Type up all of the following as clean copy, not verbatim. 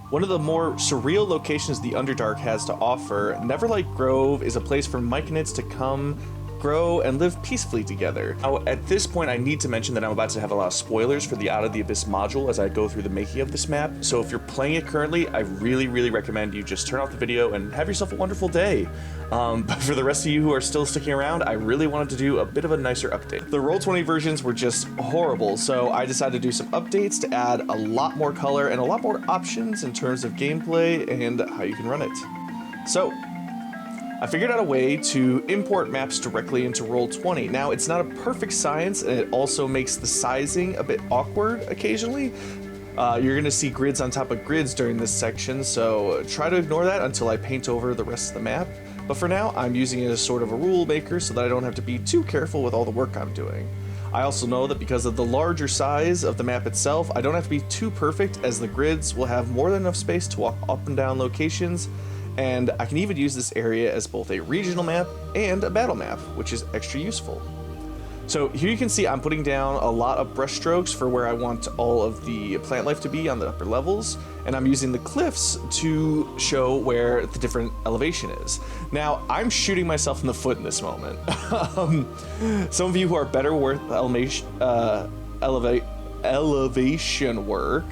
One of the more surreal locations the Underdark has to offer, Neverlight Grove is a place for myconids to come, grow, and live peacefully together. Now, at this point, I need to mention that I'm about to have a lot of spoilers for the Out of the Abyss module as I go through the making of this map, so if you're playing it currently, I really recommend you just turn off the video and have yourself a wonderful day. But for the rest of you who are still sticking around, I really wanted to do a bit of a nicer update. The Roll20 versions were just horrible, so I decided to do some updates to add a lot more color and a lot more options in terms of gameplay and how you can run it. So, I figured out a way to import maps directly into Roll20. Now, it's not a perfect science, and it also makes the sizing a bit awkward occasionally. You're going to see grids on top of grids during this section, so try to ignore that until I paint over the rest of the map. But for now, I'm using it as sort of a rule maker so that I don't have to be too careful with all the work I'm doing. I also know that because of the larger size of the map itself, I don't have to be too perfect, as the grids will have more than enough space to walk up and down locations, and I can even use this area as both a regional map and a battle map, which is extra useful. So here you can see I'm putting down a lot of brush strokes for where I want all of the plant life to be on the upper levels, and I'm using the cliffs to show where the different elevation is. Now, I'm shooting myself in the foot in this moment. Some of you who are better with elevation work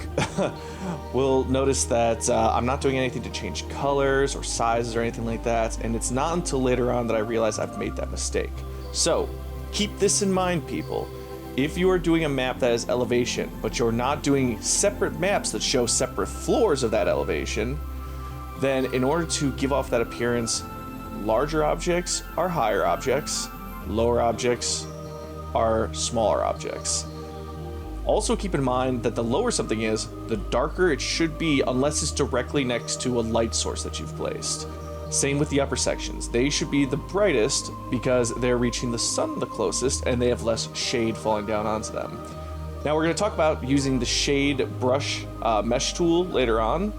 will notice that I'm not doing anything to change colors or sizes or anything like that, and it's not until later on that I realize I've made that mistake. So keep this in mind, people. If you are doing a map that is elevation, but you're not doing separate maps that show separate floors of that elevation, then in order to give off that appearance, larger objects are higher objects, lower objects are smaller objects. Also keep in mind that the lower something is, the darker it should be unless it's directly next to a light source that you've placed. Same with the upper sections. They should be the brightest because they're reaching the sun the closest and they have less shade falling down onto them. Now we're going to talk about using the shade brush mesh tool later on,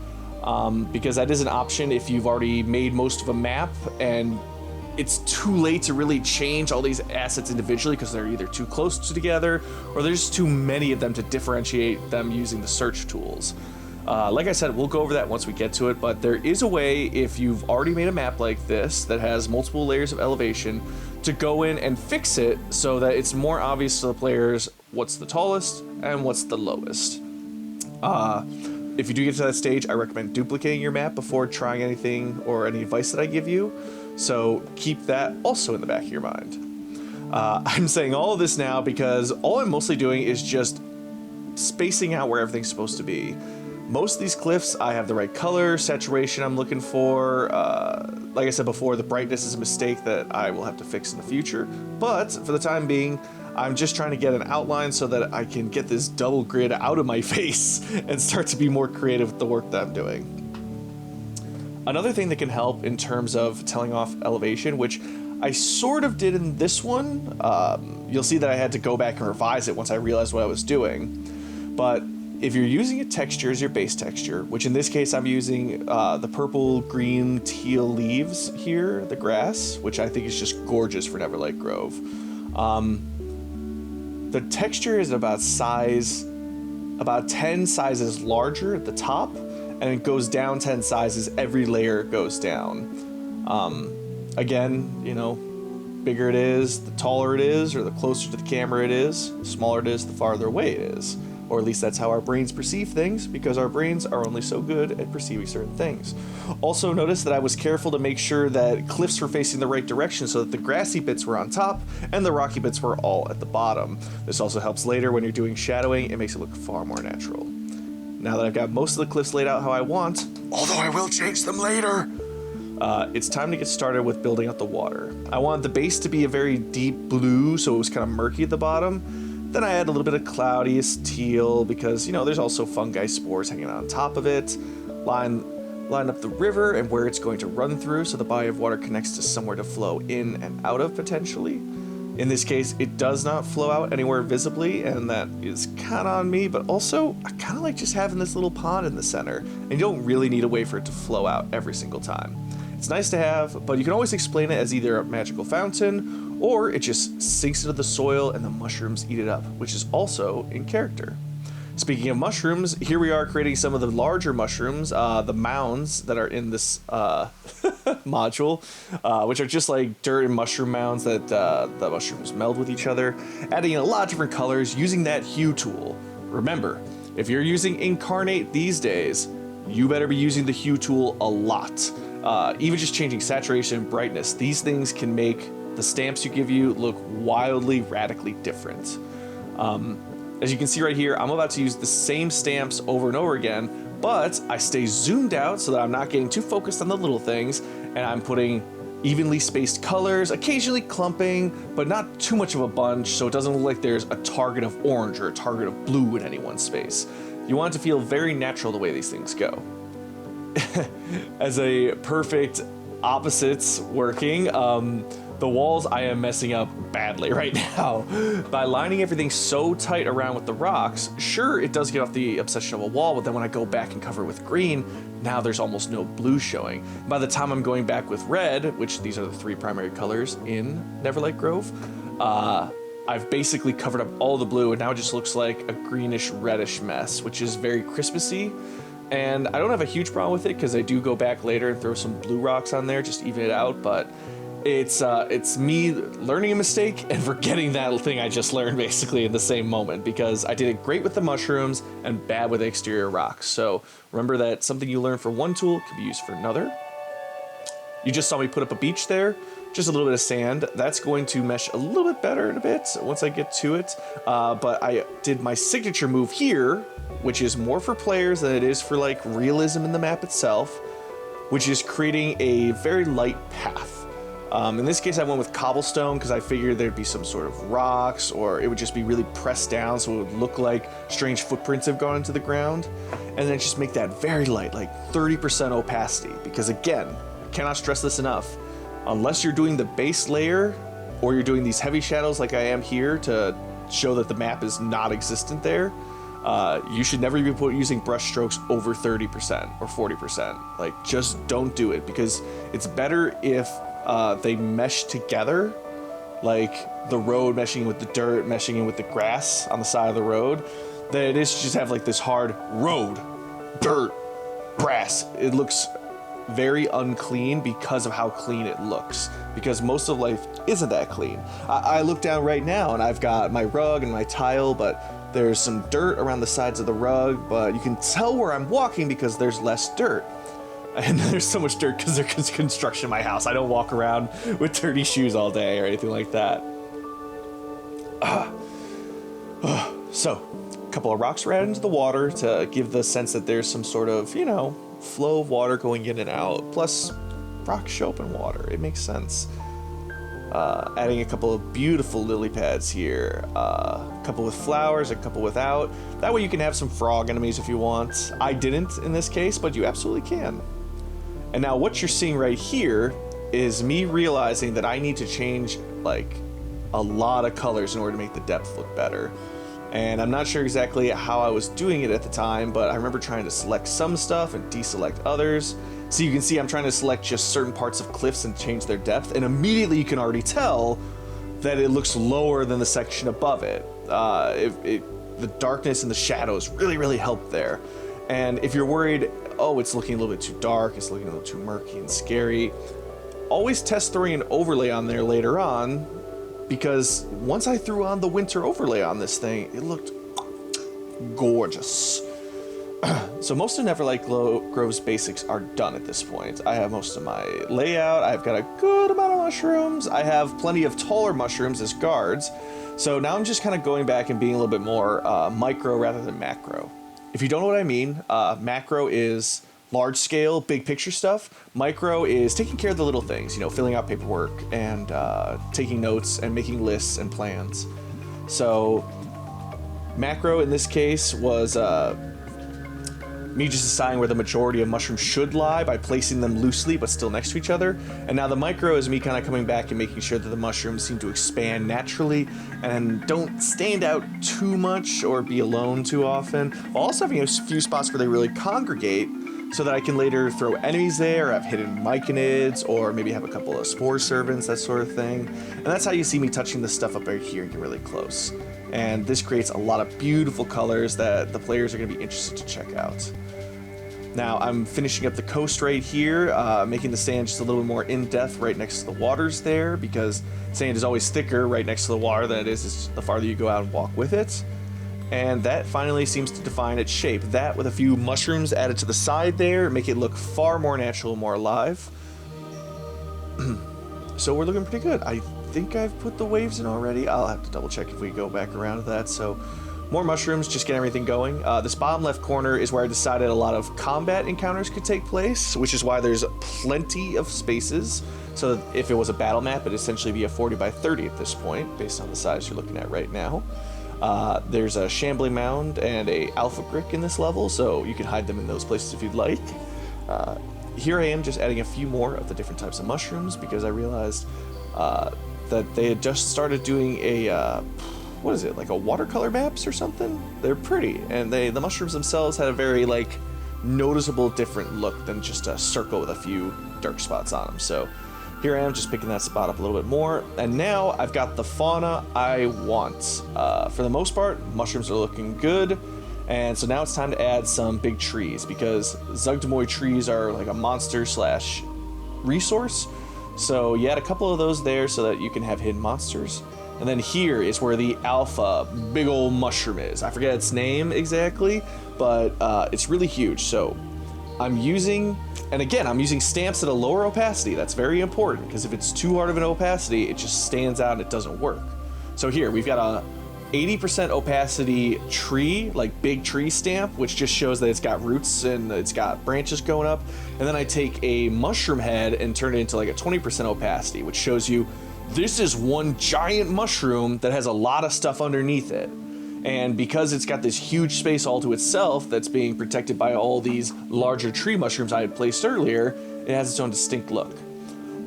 because that is an option if you've already made most of a map and it's too late to really change all these assets individually because they're either too close together or there's too many of them to differentiate them using the search tools. Like I said, we'll go over that once we get to it, but there is a way, if you've already made a map like this that has multiple layers of elevation, to go in and fix it so that it's more obvious to the players what's the tallest and what's the lowest. If you do get to that stage, I recommend duplicating your map before trying anything or any advice that I give you, so keep that also in the back of your mind. I'm saying all of this now because all I'm mostly doing is just spacing out where everything's supposed to be. Most of these cliffs, I have the right color, saturation I'm looking for. Like I said before, the brightness is a mistake that I will have to fix in the future. But for the time being, I'm just trying to get an outline so that I can get this double grid out of my face and start to be more creative with the work that I'm doing. Another thing that can help in terms of telling off elevation, which I sort of did in this one, you'll see that I had to go back and revise it once I realized what I was doing. But if you're using a texture as your base texture, which in this case I'm using the purple, green, teal leaves here, the grass, which I think is just gorgeous for Neverlight Grove. The texture is about 10 sizes larger at the top, and it goes down 10 sizes, every layer goes down. Again, you know, bigger it is, the taller it is, or the closer to the camera it is, the smaller it is, the farther away it is. Or at least that's how our brains perceive things, because our brains are only so good at perceiving certain things. Also notice that I was careful to make sure that cliffs were facing the right direction so that the grassy bits were on top and the rocky bits were all at the bottom. This also helps later when you're doing shadowing. It makes it look far more natural. Now that I've got most of the cliffs laid out how I want, although I will change them later, it's time to get started with building out the water. I wanted the base to be a very deep blue, so it was kind of murky at the bottom. Then I add a little bit of cloudiest teal because, you know, there's also fungi spores hanging on top of it. Line up the river and where it's going to run through so the body of water connects to somewhere to flow in and out of potentially. In this case, it does not flow out anywhere visibly, and that is kind of on me, but also I kind of like just having this little pond in the center, and you don't really need a way for it to flow out every single time. It's nice to have, but you can always explain it as either a magical fountain, or it just sinks into the soil and the mushrooms eat it up, which is also in character. Speaking of mushrooms, here we are creating some of the larger mushrooms, the mounds that are in this module, which are just like dirt and mushroom mounds that the mushrooms meld with each other, adding in a lot of different colors using that hue tool. Remember, if you're using Inkarnate these days, you better be using the hue tool a lot. Even just changing saturation and brightness, these things can make the stamps you give you look wildly, radically different. As you can see right here, I'm about to use the same stamps over and over again, but I stay zoomed out so that I'm not getting too focused on the little things, and I'm putting evenly spaced colors, occasionally clumping, but not too much of a bunch so it doesn't look like there's a target of orange or a target of blue in any one space. You want it to feel very natural the way these things go. As a perfect opposites working, the walls I am messing up badly right now. By lining everything so tight around with the rocks, sure, it does get off the obsession of a wall, but then when I go back and cover it with green, now there's almost no blue showing. By the time I'm going back with red, which these are the 3 primary colors in Neverlight Grove, I've basically covered up all the blue, and now it just looks like a greenish reddish mess, which is very Christmassy. And I don't have a huge problem with it because I do go back later and throw some blue rocks on there just to even it out, but it's me learning a mistake and forgetting that thing I just learned basically in the same moment, because I did it great with the mushrooms and bad with the exterior rocks. So remember that something you learn for one tool can be used for another. You just saw me put up a beach there, just a little bit of sand. That's going to mesh a little bit better in a bit once I get to it. But I did my signature move here, which is more for players than it is for like realism in the map itself, which is creating a very light path. In this case, I went with cobblestone because I figured there'd be some sort of rocks, or it would just be really pressed down so it would look like strange footprints have gone into the ground. And then just make that very light, like 30% opacity. Because again, I cannot stress this enough. Unless you're doing the base layer, or you're doing these heavy shadows like I am here to show that the map is not existent there, you should never be using brush strokes over 30% or 40%. Like, just don't do it, because it's better if they mesh together, like the road meshing in with the dirt, meshing in with the grass on the side of the road, than it is to just have like this hard road, dirt, grass. It looks very unclean because of how clean it looks, because most of life isn't that clean. I look down right now and I've got my rug and my tile, but there's some dirt around the sides of the rug, but you can tell where I'm walking because there's less dirt. And there's so much dirt because there's construction in my house. I don't walk around with dirty shoes all day or anything like that. So, a couple of rocks right into the water to give the sense that there's some sort of, you know, flow of water going in and out. Plus, rocks show up in water. It makes sense. Adding a couple of beautiful lily pads here. A couple with flowers, a couple without. That way you can have some frog enemies if you want. I didn't in this case, but you absolutely can. And now what you're seeing right here is me realizing that I need to change like a lot of colors in order to make the depth look better. And I'm not sure exactly how I was doing it at the time, but I remember trying to select some stuff and deselect others. So you can see I'm trying to select just certain parts of cliffs and change their depth, and immediately you can already tell that it looks lower than the section above it. The darkness and the shadows really help there. And if you're worried, oh, it's looking a little bit too dark, it's looking a little too murky and scary, always test throwing an overlay on there later on, because once I threw on the winter overlay on this thing, it looked gorgeous. So most of Neverlight Grove's basics are done at this point. I have most of my layout, I've got a good amount of mushrooms, I have plenty of taller mushrooms as guards, so now I'm just kind of going back and being a little bit more micro rather than macro. If you don't know what I mean, macro is large scale, big picture stuff. Micro is taking care of the little things, you know, filling out paperwork and taking notes and making lists and plans. So macro in this case was me just deciding where the majority of mushrooms should lie by placing them loosely but still next to each other. And now the micro is me kind of coming back and making sure that the mushrooms seem to expand naturally and don't stand out too much or be alone too often, while also having a few spots where they really congregate so that I can later throw enemies there, or have hidden myconids, or maybe have a couple of spore servants, that sort of thing. And that's how you see me touching this stuff up right here and get really close. And this creates a lot of beautiful colors that the players are going to be interested to check out. Now I'm finishing up the coast right here, making the sand just a little bit more in-depth right next to the waters there, because sand is always thicker right next to the water than it is the farther you go out and walk with it. And that finally seems to define its shape. That with a few mushrooms added to the side there, make it look far more natural, more alive. So we're looking pretty good. I think I've put the waves in already. I'll have to double check if we go back around to that. So more mushrooms, just get everything going. This bottom left corner is where I decided a lot of combat encounters could take place, which is why there's plenty of spaces. So if it was a battle map, it'd essentially be a 40 by 30 at this point, based on the size you're looking at right now. There's a shambling mound and a alpha brick in this level, so you can hide them in those places if you'd like. Here I am just adding a few more of the different types of mushrooms because I realized that they had just started doing a what is it, like a watercolor maps or something? They're pretty, and the mushrooms themselves had a very like noticeable different look than just a circle with a few dark spots on them. So here I am just picking that spot up a little bit more, and now I've got the fauna I want. For the most part, mushrooms are looking good, and so now it's time to add some big trees because Zugdemoy trees are like a monster slash resource. So you add a couple of those there so that you can have hidden monsters. And then here is where the alpha big old mushroom is. I forget its name exactly, but it's really huge. So I'm using, and again, I'm using stamps at a lower opacity. That's very important because if it's too hard of an opacity, it just stands out and it doesn't work. So here we've got a 80% opacity tree, like big tree stamp, which just shows that it's got roots and it's got branches going up. And then I take a mushroom head and turn it into like a 20% opacity, which shows you this is one giant mushroom that has a lot of stuff underneath it. And because it's got this huge space all to itself that's being protected by all these larger tree mushrooms I had placed earlier, it has its own distinct look.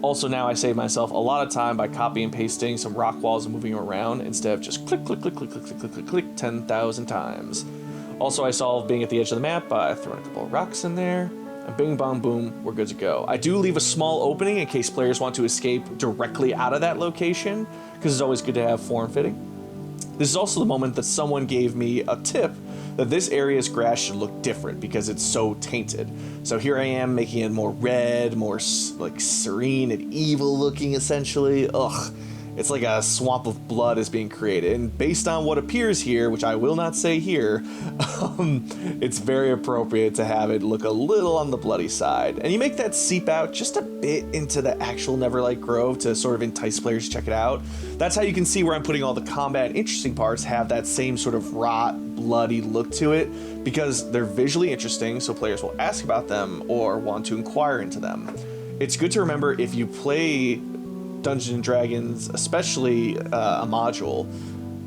Also now I save myself a lot of time by copy and pasting some rock walls and moving them around instead of just click, click, click, click, click, click, click, click, click 10,000 times. Also I solved being at the edge of the map by throwing a couple of rocks in there. And bing, bong, boom, we're good to go. I do leave a small opening in case players want to escape directly out of that location, because it's always good to have form fitting. This is also the moment that someone gave me a tip that this area's grass should look different because it's so tainted. So here I am making it more red, more like serene and evil looking essentially. Ugh. It's like a swamp of blood is being created, and based on what appears here, which I will not say here, it's very appropriate to have it look a little on the bloody side. And you make that seep out just a bit into the actual Neverlight Grove to sort of entice players to check it out. That's how you can see where I'm putting all the combat and interesting parts have that same sort of rot, bloody look to it, because they're visually interesting, so players will ask about them or want to inquire into them. It's good to remember if you play Dungeons & Dragons, especially a module,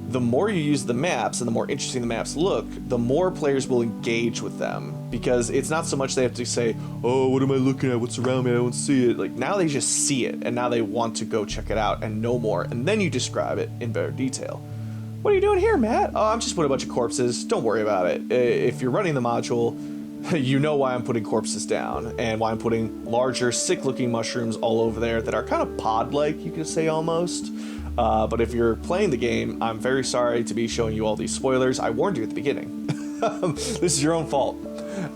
the more you use the maps and the more interesting the maps look, the more players will engage with them, because it's not so much they have to say, oh, what am I looking at, what's around me, I don't see it. Like, now they just see it, and now they want to go check it out and know more, and then you describe it in better detail. What are you doing here, Matt? Oh, I'm just putting a bunch of corpses, don't worry about it. If you're running the module, you know why I'm putting corpses down, and why I'm putting larger, sick-looking mushrooms all over there that are kind of pod-like, you could say, almost. But if you're playing the game, I'm very sorry to be showing you all these spoilers. I warned you at the beginning. This is your own fault.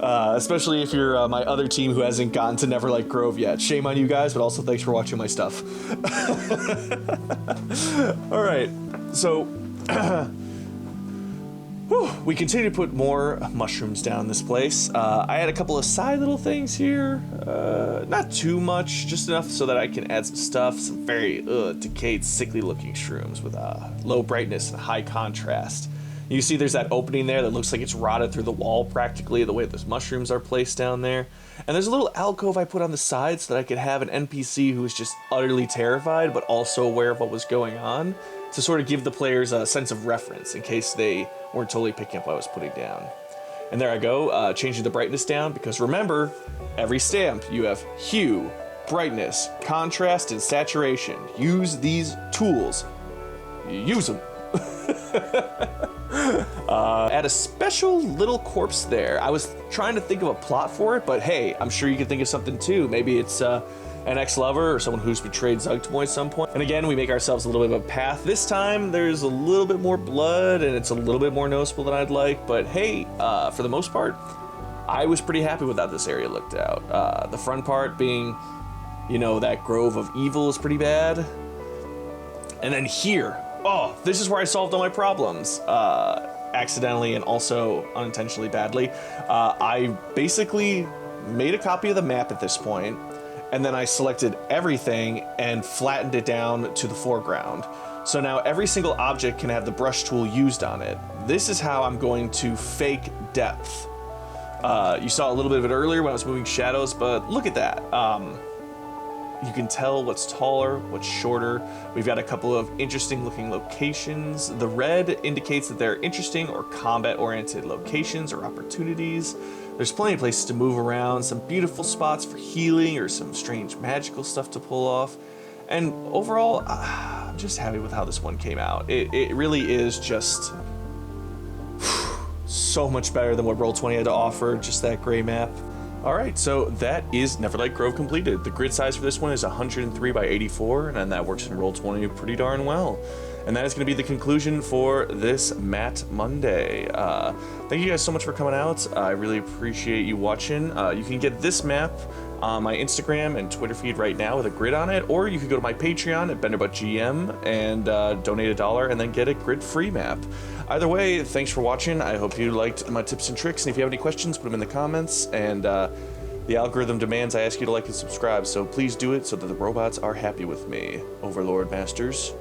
Especially if you're my other team who hasn't gotten to Neverlight Grove yet. Shame on you guys, but also thanks for watching my stuff. Alright, so we continue to put more mushrooms down this place. I had a couple of side little things here. Not too much, just enough so that I can add some stuff. Some very decayed, sickly looking shrooms with low brightness and high contrast. You see there's that opening there that looks like it's rotted through the wall practically, the way those mushrooms are placed down there. And there's a little alcove I put on the side so that I could have an NPC who was just utterly terrified but also aware of what was going on, to sort of give the players a sense of reference in case they weren't totally picking up what I was putting down. And there I go, changing the brightness down, because remember, every stamp you have hue, brightness, contrast, and saturation. Use these tools. Use them. Add a special little corpse there. I was trying to think of a plot for it, but hey, I'm sure you can think of something too. Maybe it's an ex-lover or someone who's betrayed Zugtmoy at some point. And again, we make ourselves a little bit of a path. This time, there's a little bit more blood, and it's a little bit more noticeable than I'd like, but hey, for the most part, I was pretty happy with how this area looked out. The front part being, you know, that grove of evil is pretty bad. And then here, oh, this is where I solved all my problems. Accidentally and also unintentionally badly. I basically made a copy of the map at this point, and then I selected everything and flattened it down to the foreground. So now every single object can have the brush tool used on it. This is how I'm going to fake depth. You saw a little bit of it earlier when I was moving shadows, but look at that. You can tell what's taller, what's shorter. We've got a couple of interesting looking locations. The red indicates that they're interesting or combat oriented locations or opportunities. There's plenty of places to move around, some beautiful spots for healing or some strange magical stuff to pull off. And overall, I'm just happy with how this one came out. It really is just so much better than what Roll20 had to offer, just that gray map. Alright, so that is Neverlight Grove completed. The grid size for this one is 103 by 84, and that works in Roll20 pretty darn well. And that is going to be the conclusion for this Matt Monday. Thank you guys so much for coming out. I really appreciate you watching. You can get this map on my Instagram and Twitter feed right now with a grid on it, or you can go to my Patreon at BenderButtGM and donate $1 and then get a grid-free map. Either way, thanks for watching. I hope you liked my tips and tricks, and if you have any questions, put them in the comments, and the algorithm demands I ask you to like and subscribe, so please do it so that the robots are happy with me. Overlord Masters.